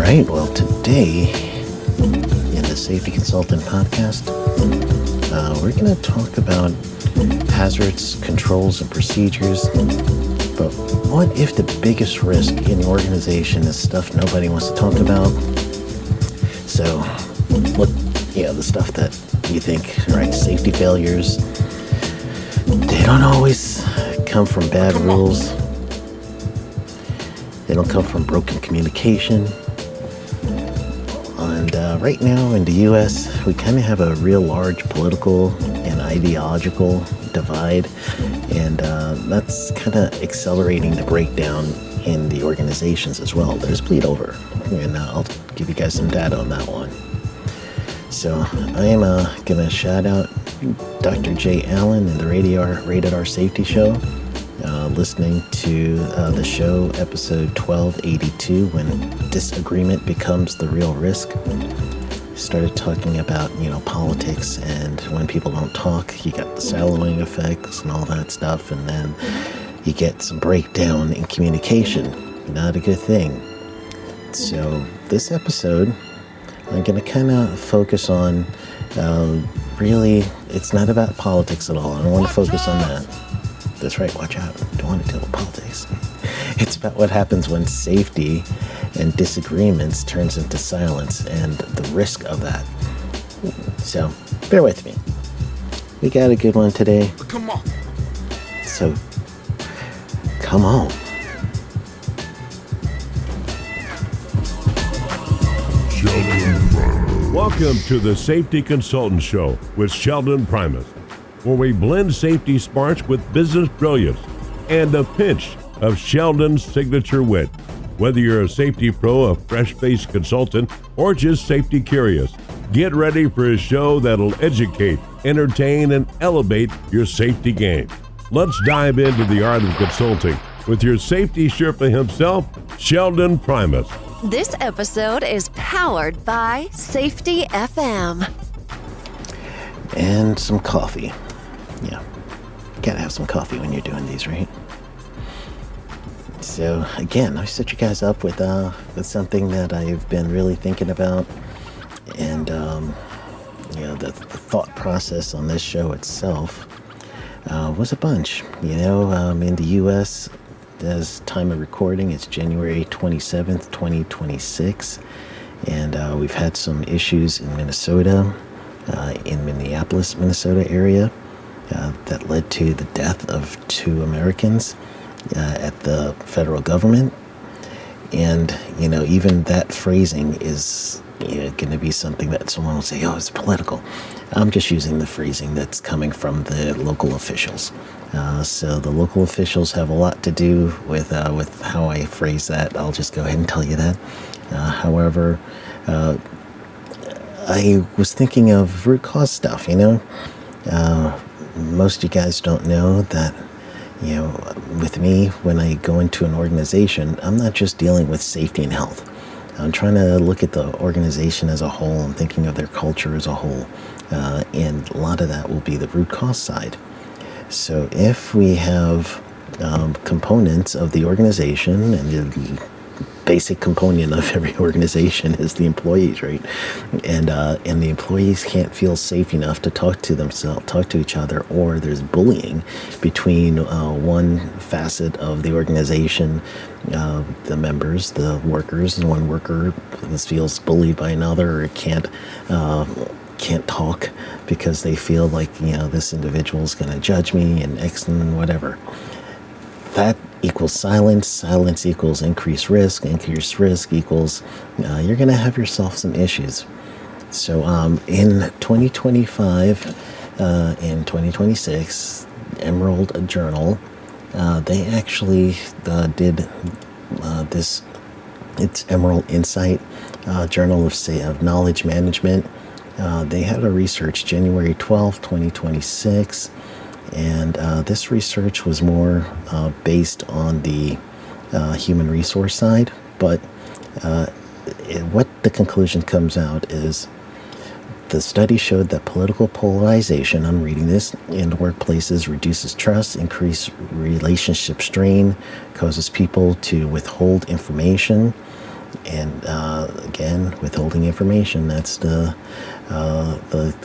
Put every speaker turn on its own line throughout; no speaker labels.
right, well, today in the Safety Consultant podcast, we're going to talk about hazards, controls, and procedures. But what if the biggest risk in the organization is stuff nobody wants to talk about? So, the stuff that you think, right, safety failures, they don't always come from bad rules. They don't come from broken communication. And right now in the U.S., we kind of have a real large political and ideological divide. And that's kind of accelerating the breakdown in the organizations as well. There's bleed over. And I'll give you guys some data on that one. So I am going to shout out Dr. Jay Allen and the Rated R Safety Show. Listening to the show episode 1282, when disagreement becomes the real risk. Started talking about politics, and when people don't talk, you got the siloing effects and all that stuff, and then you get some breakdown in communication. Not a good thing. So this episode, I'm going to kind of focus on really, it's not about politics at all. I don't want to focus on that. That's right, watch out. Don't want to deal with politics. It's about what happens when safety and disagreements turns into silence and the risk of that. So, bear with me. We got a good one today.
Come on.
So, come on.
Welcome to the Safety Consultant Show with Sheldon Primus, where we blend safety smarts with business brilliance and a pinch of Sheldon's signature wit. Whether you're a safety pro, a fresh-faced consultant, or just safety curious, get ready for a show that'll educate, entertain, and elevate your safety game. Let's dive into the art of consulting with your safety Sherpa himself, Sheldon Primus.
This episode is powered by Safety FM.
And some coffee. Yeah, gotta have some coffee when you're doing these, right? So again, I set you guys up with something that I've been really thinking about, and the thought process on this show itself was a bunch. In the U.S., as time of recording, it's January 27th, 2026, and we've had some issues in Minnesota, in Minneapolis, Minnesota area. That led to the death of 2 Americans at the federal government. And, even that phrasing is going to be something that someone will say, oh, it's political. I'm just using the phrasing that's coming from the local officials. So the local officials have a lot to do with how I phrase that. I'll just go ahead and tell you that. However, I was thinking of root cause stuff, most of you guys don't know that, with me, when I go into an organization, I'm not just dealing with safety and health. I'm trying to look at the organization as a whole and thinking of their culture as a whole. And a lot of that will be the root cause side. So if we have components of the organization, and the basic component of every organization is the employees, right? And the employees can't feel safe enough to talk to each other, or there's bullying between one facet of the organization, the members, the workers, and one worker feels bullied by another, or can't talk because they feel like this individual is going to judge me and X and whatever. That equals silence. Silence equals increased risk. Increased risk equals you're going to have yourself some issues. So in 2025 and 2026, Emerald Journal, they actually did this. It's Emerald Insight, Journal of Knowledge Management. They had a research January 12th, 2026. And this research was more based on the human resource side, but what the conclusion comes out is the study showed that political polarization, I'm reading this, in workplaces reduces trust, increases relationship strain, causes people to withhold information, And again, withholding information, that's the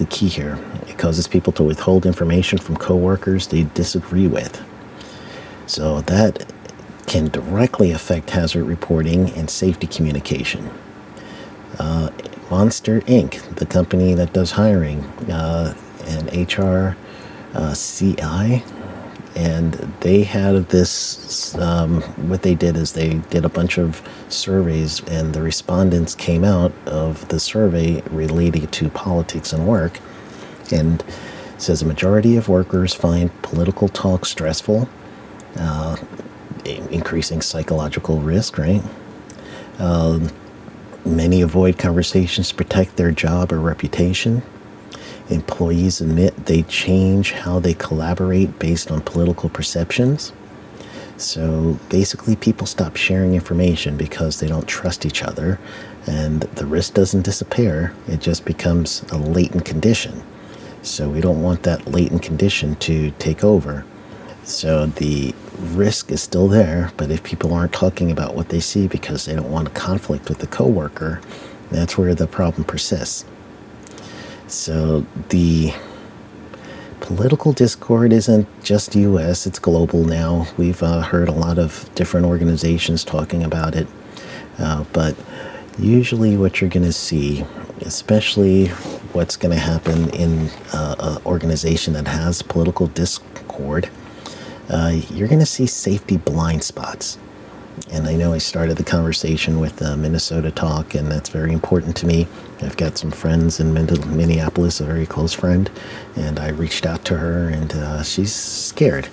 key here. It causes people to withhold information from coworkers they disagree with. So that can directly affect hazard reporting and safety communication. Monster Inc., the company that does hiring, and HR CI, and they had this, what they did is they did a bunch of surveys, and the respondents came out of the survey related to politics and work, and it says a majority of workers find political talk stressful, increasing psychological risk, right? Many avoid conversations to protect their job or reputation. Employees admit they change how they collaborate based on political perceptions. So basically, people stop sharing information because they don't trust each other, and the risk doesn't disappear. It just becomes a latent condition. So we don't want that latent condition to take over. So the risk is still there, but if people aren't talking about what they see because they don't want a conflict with the coworker, that's where the problem persists. So the political discord isn't just U.S., it's global now. We've heard a lot of different organizations talking about it, but usually what you're going to see, especially what's going to happen in an organization that has political discord, you're going to see safety blind spots. And I know I started the conversation with Minnesota Talk, and that's very important to me. I've got some friends in Minneapolis, a very close friend, and I reached out to her, and she's scared.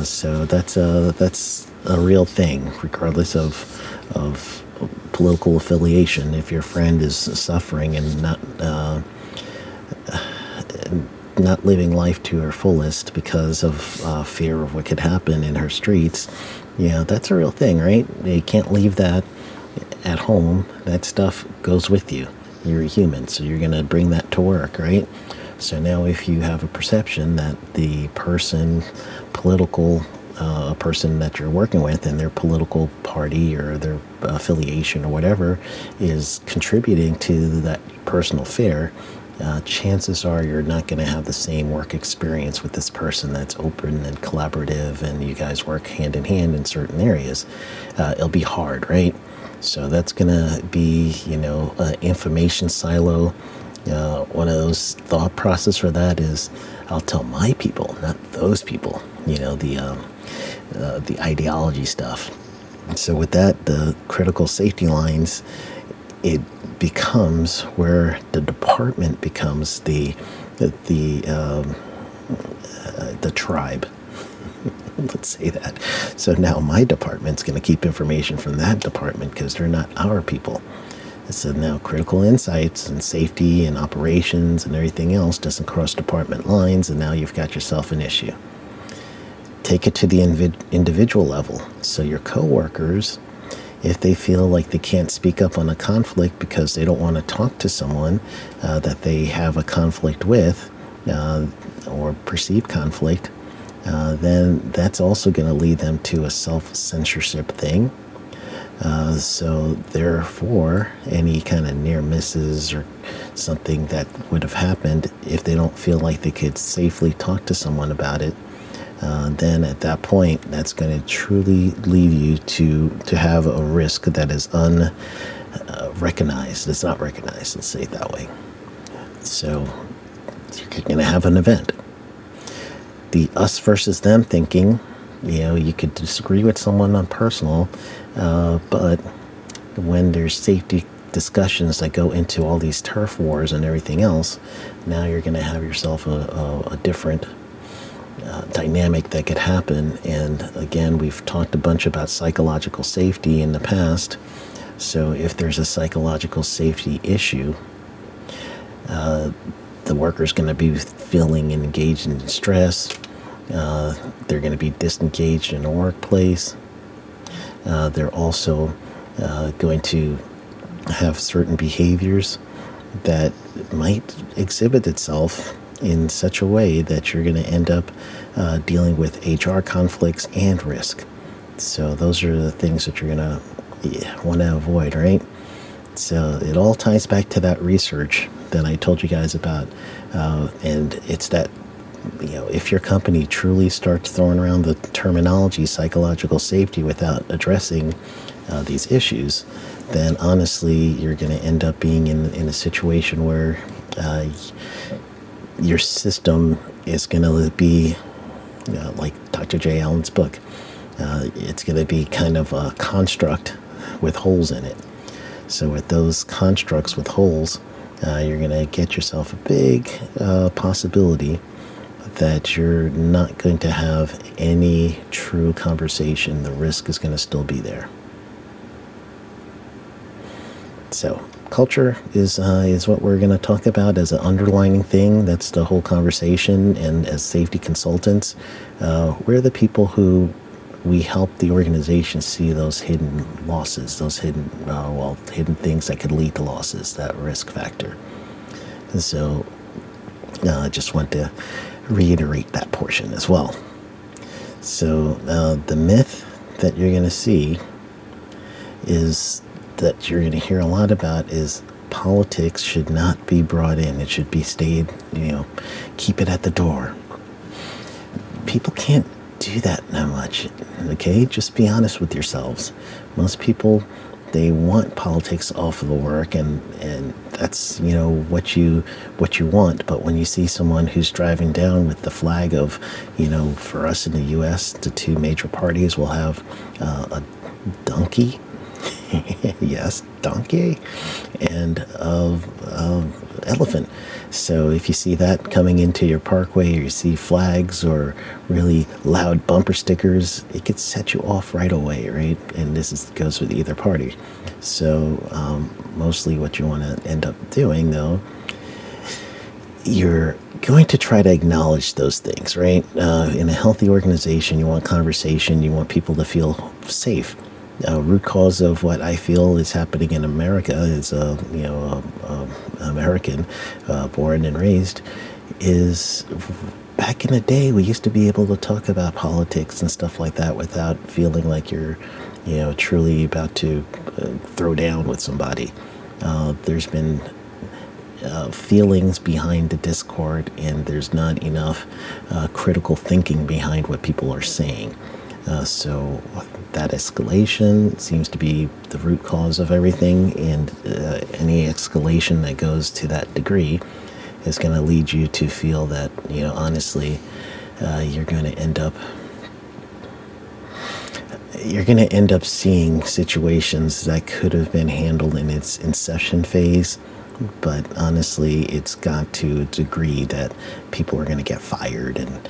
So that's a real thing, regardless of political affiliation. If your friend is suffering and not living life to her fullest because of fear of what could happen in her streets, that's a real thing, right? You can't leave that at home. That stuff goes with you. You're a human, so you're going to bring that to work, right? So now if you have a perception that the person that you're working with and their political party or their affiliation or whatever is contributing to that personal fear, chances are you're not going to have the same work experience with this person that's open and collaborative, and you guys work hand in hand in certain areas. It'll be hard, right? So that's going to be, an information silo. One of those thought process for that is, I'll tell my people, not those people, the ideology stuff. So with that, the critical safety lines, it becomes where the department becomes the tribe. Let's say that. So now my department's going to keep information from that department because they're not our people. So now critical insights and safety and operations and everything else doesn't cross department lines, and now you've got yourself an issue. Take it to the individual level. So your coworkers, if they feel like they can't speak up on a conflict because they don't want to talk to someone that they have a conflict with or perceived conflict, then that's also going to lead them to a self-censorship thing. So therefore, any kind of near misses or something that would have happened, if they don't feel like they could safely talk to someone about it, then at that point, that's going to truly lead you to have a risk that is unrecognized. It's not recognized, let's say it that way. So you're going to have an event. The us versus them thinking, you could disagree with someone on personal, but when there's safety discussions that go into all these turf wars and everything else, now you're going to have yourself a different dynamic that could happen. And again, we've talked a bunch about psychological safety in the past. So if there's a psychological safety issue, the worker's going to be feeling engaged in stress. They're going to be disengaged in the workplace. They're also going to have certain behaviors that might exhibit itself in such a way that you're going to end up dealing with HR conflicts and risk. So those are the things that you're going to want to avoid, right? So it all ties back to that research that I told you guys about, and it's that, if your company truly starts throwing around the terminology psychological safety without addressing these issues, then honestly you're going to end up being in a situation where your system is going to be like Dr. J. Allen's book. It's going to be kind of a construct with holes in it. So with those constructs with holes, you're going to get yourself a big possibility that you're not going to have any true conversation. The risk is going to still be there. So culture is what we're going to talk about as an underlining thing. That's the whole conversation. And as safety consultants, we're the people who we help the organization see those hidden losses, those hidden things that could lead to losses, that risk factor. And so I just want to reiterate that portion as well. So the myth that you're going to see is that you're going to hear a lot about is politics should not be brought in. It should be stayed, keep it at the door. People can't do that much, okay? Just be honest with yourselves. Most people, they want politics off of the work, and that's what you want. But when you see someone who's driving down with the flag of, for us in the U.S., the two major parties will have a donkey, yes, donkey, and elephant. So if you see that coming into your parkway, or you see flags or really loud bumper stickers, it could set you off right away, right? And goes with either party. So mostly what you want to end up doing, though, you're going to try to acknowledge those things, right? In a healthy organization, you want conversation, you want people to feel safe. Root cause of what I feel is happening in America is, American, born and raised, is back in the day, we used to be able to talk about politics and stuff like that without feeling like you're, truly about to throw down with somebody. There's been feelings behind the discord, and there's not enough critical thinking behind what people are saying. So that escalation seems to be the root cause of everything, and any escalation that goes to that degree is going to lead you to feel that, honestly, you're going to end up seeing situations that could have been handled in its inception phase. But honestly, it's got to a degree that people are going to get fired, and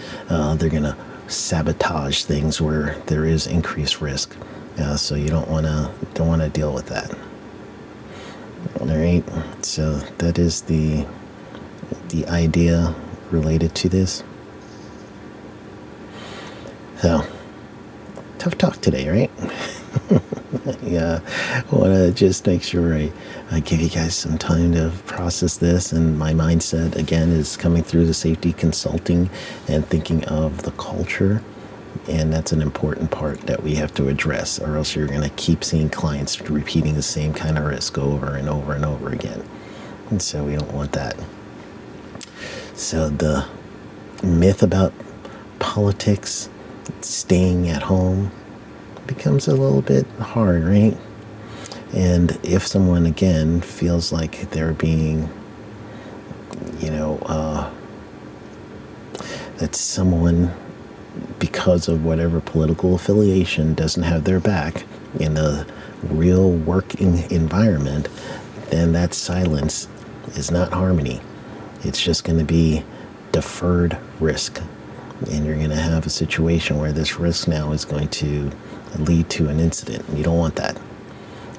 they're going to sabotage things where there is increased risk. So you don't want to deal with that. All right. So that is the idea related to this. So tough talk today, right? Yeah, I want to just make sure I give you guys some time to process this. And my mindset, again, is coming through the safety consulting and thinking of the culture. And that's an important part that we have to address, or else you're going to keep seeing clients repeating the same kind of risk over and over and over again. And so we don't want that. So the myth about politics, staying at home, becomes a little bit hard, right? And if someone, again, feels like they're being, that someone, because of whatever political affiliation, doesn't have their back in a real working environment, then that silence is not harmony. It's just going to be deferred risk. And you're going to have a situation where this risk now is going to lead to an incident. You don't want that.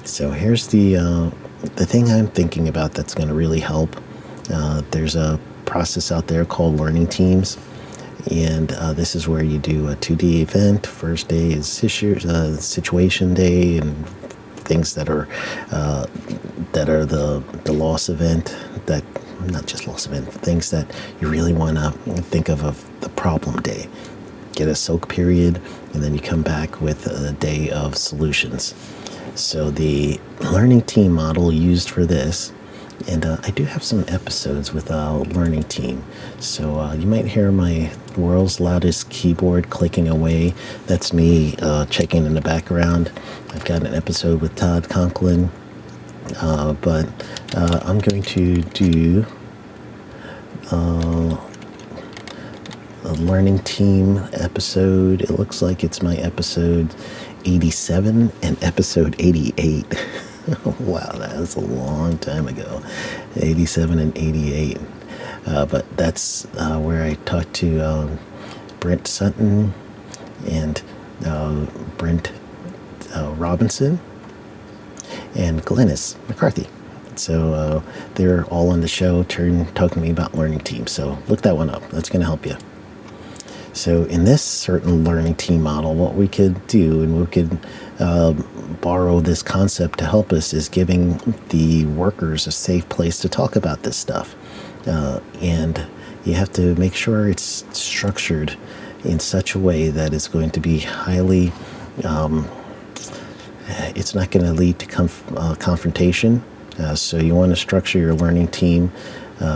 So here's the thing I'm thinking about that's going to really help. There's a process out there called learning teams, and this is where you do a 2D event. First day is situation day, and things that are the loss event, that not just loss event, things that you really want to think of the problem day. get a soak period, and then you come back with a day of solutions. So the learning team model used for this, and I do have some episodes with a learning team. So you might hear my world's loudest keyboard clicking away. That's me checking in the background. I've got an episode with Todd Conklin, but I'm going to do a learning team episode. It looks like it's my episode 87 and episode 88. Wow, that was a long time ago. 87 and 88. But that's where I talked to Brent Sutton and Brent Robinson and Glennis McCarthy. So they're all on the show talking to me about learning teams. So look that one up. That's going to help you. So in this certain learning team model, what we could do, and we could borrow this concept to help us, is giving the workers a safe place to talk about this stuff. And you have to make sure it's structured in such a way that it's going to be highly, it's not going to lead to confrontation. So you want to structure your learning team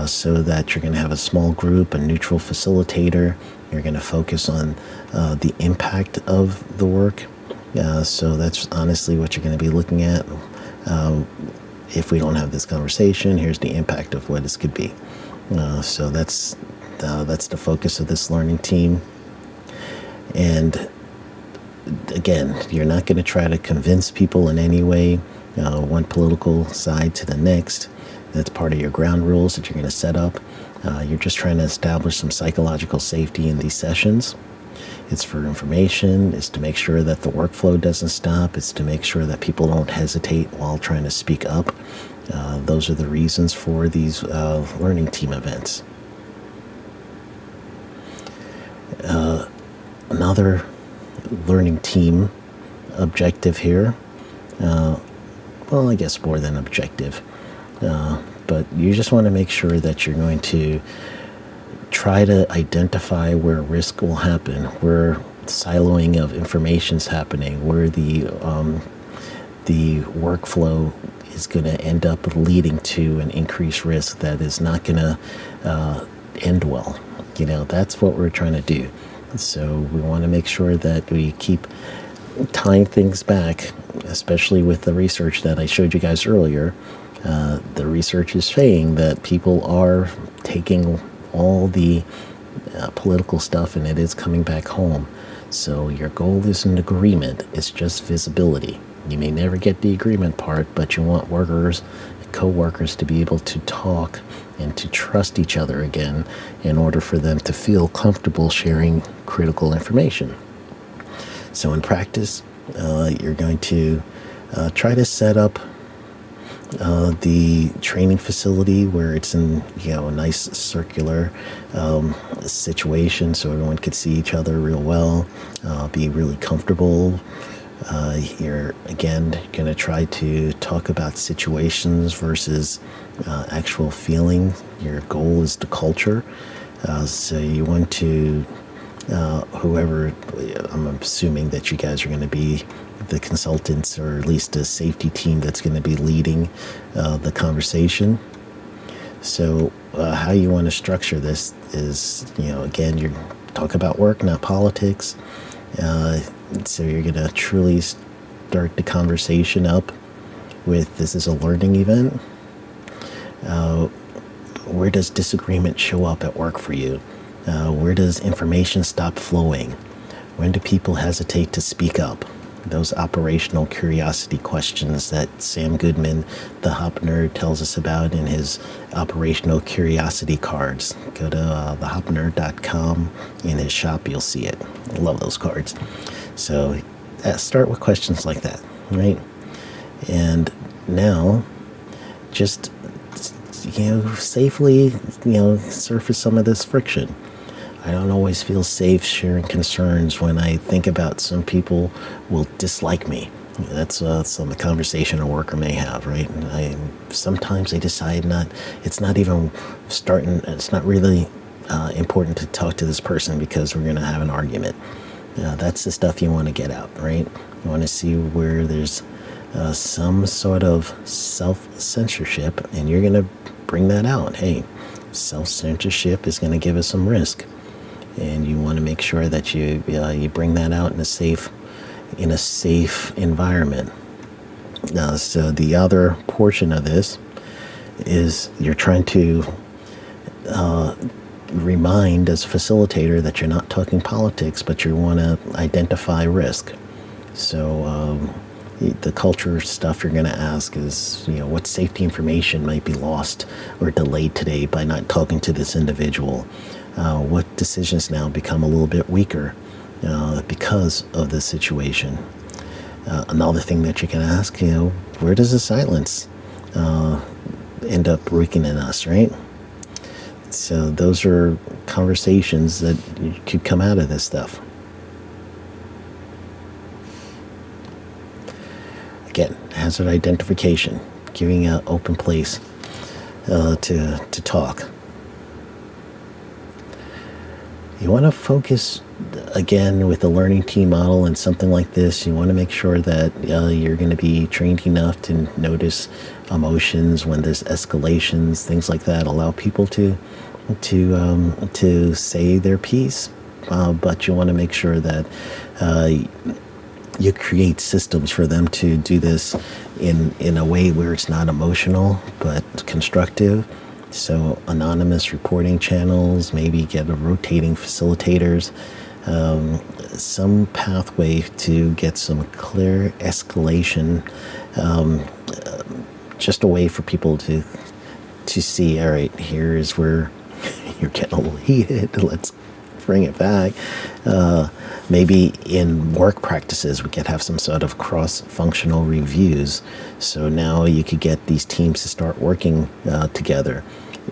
so that you're going to have a small group, a neutral facilitator. You're going to focus on the impact of the work. So that's honestly what you're going to be looking at. If we don't have this conversation, here's the impact of what this could be. So that's the focus of this learning team. And again, you're not going to try to convince people in any way, one political side to the next. That's part of your ground rules that you're going to set up. You're just trying to establish some psychological safety in these sessions. It's for information. It's to make sure that the workflow doesn't stop. It's to make sure that people don't hesitate while trying to speak up. Those are the reasons for these learning team events. Another learning team objective here, well, I guess more than objective, but you just want to make sure that you're going to try to identify where risk will happen, where siloing of information is happening, where the workflow is going to end up leading to an increased risk that is not going to end well. That's what we're trying to do. So we want to make sure that we keep tying things back, especially with the research that I showed you guys earlier. The research is saying that people are taking all the political stuff and it is coming back home. So your goal isn't agreement, it's just visibility. You may never get the agreement part, but you want workers, co-workers to be able to talk and to trust each other again in order for them to feel comfortable sharing critical information. So in practice, you're going to try to set up the training facility where it's in a nice circular situation so everyone could see each other real well, be really comfortable. You're again going to try to talk about situations versus actual feeling. Your goal is the culture. So you want to, whoever, I'm assuming that you guys are going to be the consultants or at least a safety team that's going to be leading the conversation. So how you want to structure this is, again, you talk about work, not politics. So you're going to truly start the conversation up with, this is a learning event. Where does disagreement show up at work for you? Where does information stop flowing? When do people hesitate to speak up? Those operational curiosity questions that Sam Goodman, the Hop Nerd, tells us about in his operational curiosity cards. Go to thehopnerd.com. In his shop, you'll see it. I love those cards. So start with questions like that, right? And now, just safely, surface some of this friction. I don't always feel safe sharing concerns when I think about some people will dislike me. That's some conversation a worker may have, right? Sometimes they decide it's not really important to talk to this person because we're going to have an argument. That's the stuff you want to get out, right? You want to see where there's some sort of self-censorship, and you're going to bring that out. Hey, self-censorship is going to give us some risk, and you want to make sure that you bring that out in a safe environment. So the other portion of this is you're trying to remind as a facilitator that you're not talking politics, but you want to identify risk. So the culture stuff you're going to ask is, what safety information might be lost or delayed today by not talking to this individual? What decisions now become a little bit weaker because of this situation? Another thing that you can ask, where does the silence end up weakening us, right? So those are conversations that could come out of this stuff. Again, hazard identification, giving an open place to talk. You want to focus, again, with the learning team model and something like this. You want to make sure that you're going to be trained enough to notice emotions when there's escalations, things like that. Allow people to say their piece, but you want to make sure that you create systems for them to do this in a way where it's not emotional but constructive. So anonymous reporting channels, maybe get a rotating facilitators, some pathway to get some clear escalation, just a way for people to see, all right, here is where you're getting a little heated, let's bring it back. Maybe in work practices, we could have some sort of cross-functional reviews. So now you could get these teams to start working together.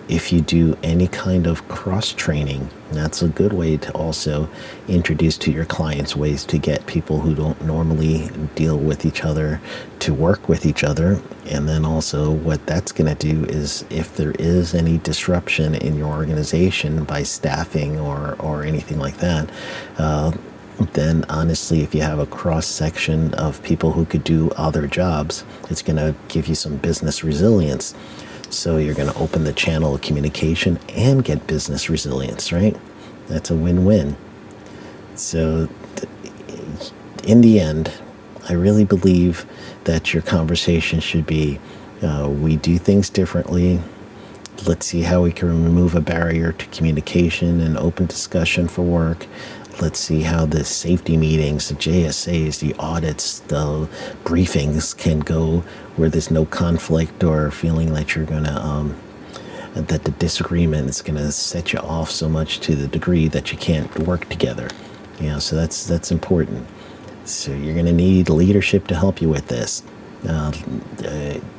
If you do any kind of cross-training, that's a good way to also introduce to your clients ways to get people who don't normally deal with each other to work with each other. And then also what that's going to do is if there is any disruption in your organization by staffing or anything like that, then honestly, if you have a cross-section of people who could do other jobs, it's going to give you some business resilience. So you're going to open the channel of communication and get business resilience, right? That's a win-win. So in the end, I really believe that your conversation should be, we do things differently. Let's see how we can remove a barrier to communication and open discussion for work. Let's see how the safety meetings, the JSAs, the audits, the briefings can go where there's no conflict or feeling like you're going to, that the disagreement is going to set you off so much to the degree that you can't work together. So that's important. So you're going to need leadership to help you with this.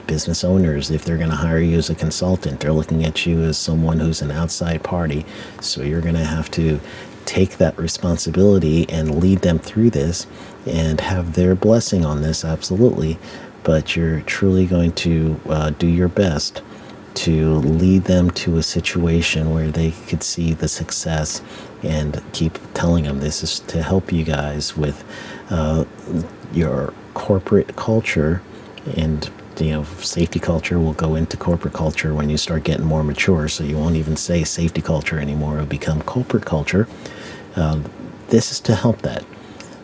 Business owners, if they're going to hire you as a consultant, they're looking at you as someone who's an outside party. So you're going to have to take that responsibility and lead them through this and have their blessing on this, absolutely. But you're truly going to do your best to lead them to a situation where they could see the success and keep telling them this is to help you guys with your corporate culture. And safety culture will go into corporate culture when you start getting more mature. So you won't even say safety culture anymore. It'll become corporate culture. This is to help that.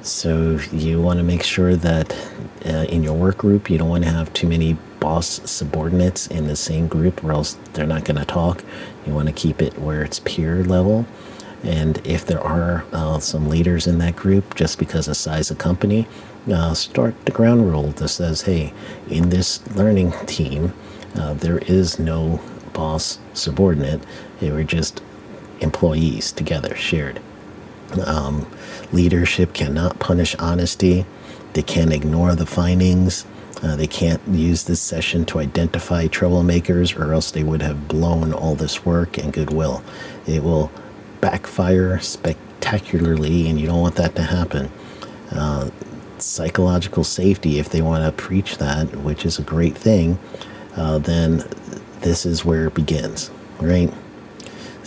So you want to make sure that in your work group, you don't want to have too many boss subordinates in the same group or else they're not going to talk. You want to keep it where it's peer level. And if there are some leaders in that group, just because of size of company, start the ground rule that says, hey, in this learning team, there is no boss subordinate. They were just employees together, shared. Leadership cannot punish honesty. They can't ignore the findings. They can't use this session to identify troublemakers, or else they would have blown all this work and goodwill. It will backfire spectacularly, and you don't want that to happen. Psychological safety, if they want to preach that, which is a great thing, then this is where it begins, right?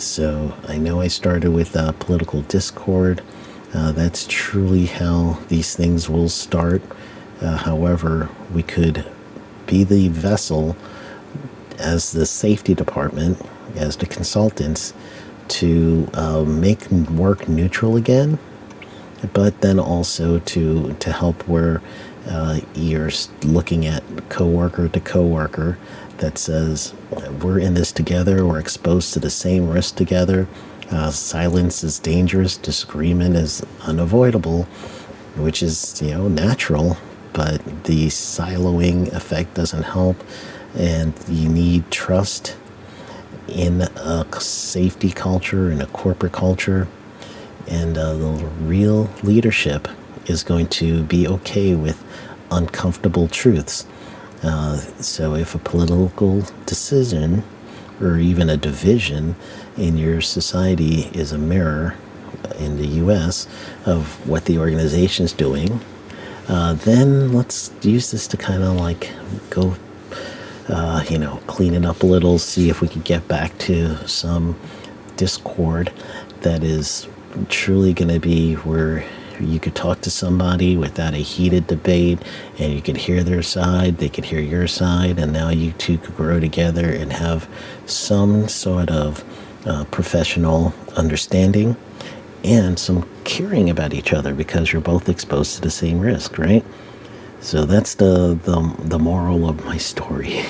So I know I started with political discord. That's truly how these things will start. However, we could be the vessel as the safety department, as the consultants, to make work neutral again, but then also to help where you're looking at coworker to coworker that says, we're in this together, we're exposed to the same risk together. Silence is dangerous, disagreement is unavoidable, which is, natural, but the siloing effect doesn't help, and you need trust in a safety culture, in a corporate culture, and the real leadership is going to be okay with uncomfortable truths. So if a political decision or even a division in your society is a mirror in the US of what the organization is doing, then let's use this to kind of like go, clean it up a little, see if we could get back to some discord that is truly going to be where you could talk to somebody without a heated debate, and you could hear their side, they could hear your side, and now you two could grow together and have some sort of professional understanding and some caring about each other because you're both exposed to the same risk, right? So that's the moral of my story.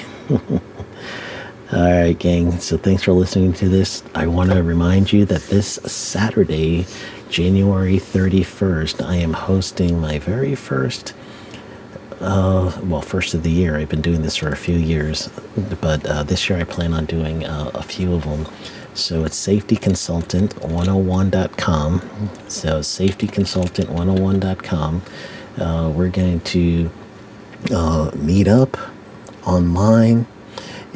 All right, gang. So thanks for listening to this. I want to remind you that this Saturday, January 31st, I am hosting my very first, first of the year. I've been doing this for a few years, but this year I plan on doing a few of them. So it's safetyconsultant101.com. So safetyconsultant101.com. We're going to meet up online,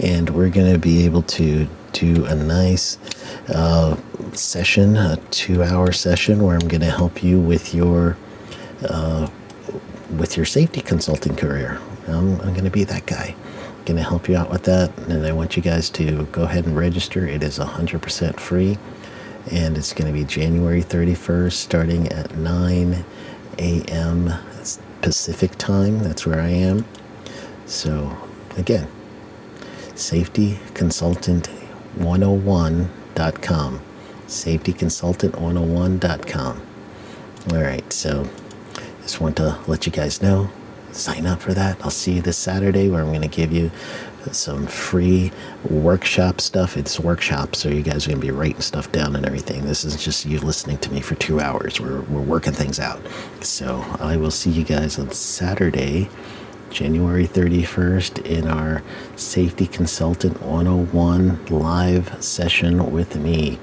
and we're going to be able to do a nice session, a 2-hour session where I'm going to help you with your safety consulting career. I'm going to be that guy. I'm going to help you out with that, and I want you guys to go ahead and register. It is 100% free, and it's going to be January 31st starting at 9 a.m. Pacific time. That's where I am. So again, safetyconsultant101.com. safetyconsultant101.com. All right, so just want to let you guys know, sign up for that. I'll see you this Saturday where I'm going to give you some free workshop stuff. It's workshops, so you guys are going to be writing stuff down and everything. This is just you listening to me for 2 hours. We're working things out. So I will see you guys on Saturday, January 31st, in our Safety Consultant 101 live session with me.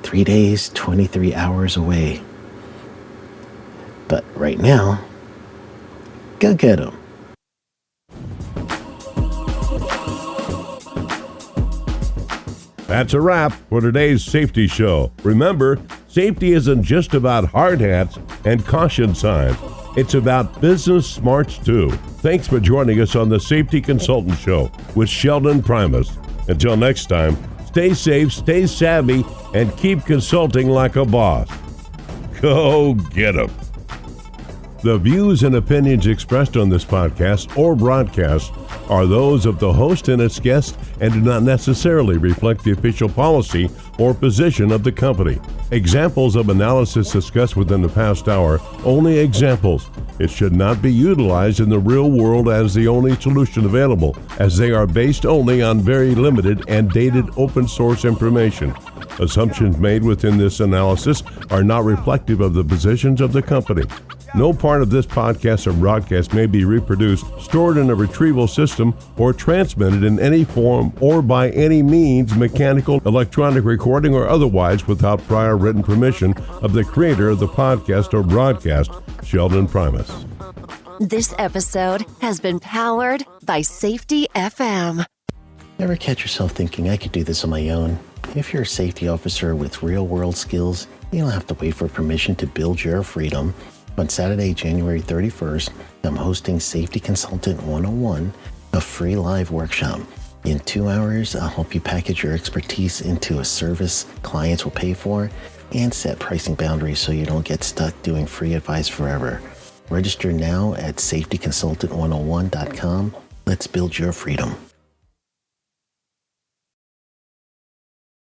3 days, 23 hours away. But right now, go get 'em.
That's a wrap for today's safety show. Remember, safety isn't just about hard hats and caution signs. It's about business smarts too. Thanks for joining us on the Safety Consultant Show with Sheldon Primus. Until next time, stay safe, stay savvy, and keep consulting like a boss. Go get 'em. The views and opinions expressed on this podcast or broadcast are those of the host and its guests and do not necessarily reflect the official policy or position of the company. Examples of analysis discussed within the past hour, only examples. It should not be utilized in the real world as the only solution available, as they are based only on very limited and dated open source information. Assumptions made within this analysis are not reflective of the positions of the company. No part of this podcast or broadcast may be reproduced, stored in a retrieval system, or transmitted in any form or by any means, mechanical, electronic recording, or otherwise, without prior written permission of the creator of the podcast or broadcast, Sheldon Primus.
This episode has been powered by Safety FM.
Ever catch yourself thinking, I could do this on my own? If you're a safety officer with real-world skills, you don't have to wait for permission to build your freedom. On Saturday, January 31st, I'm hosting Safety Consultant 101, a free live workshop. In 2 hours, I'll help you package your expertise into a service clients will pay for and set pricing boundaries so you don't get stuck doing free advice forever. Register now at safetyconsultant101.com. Let's build your freedom.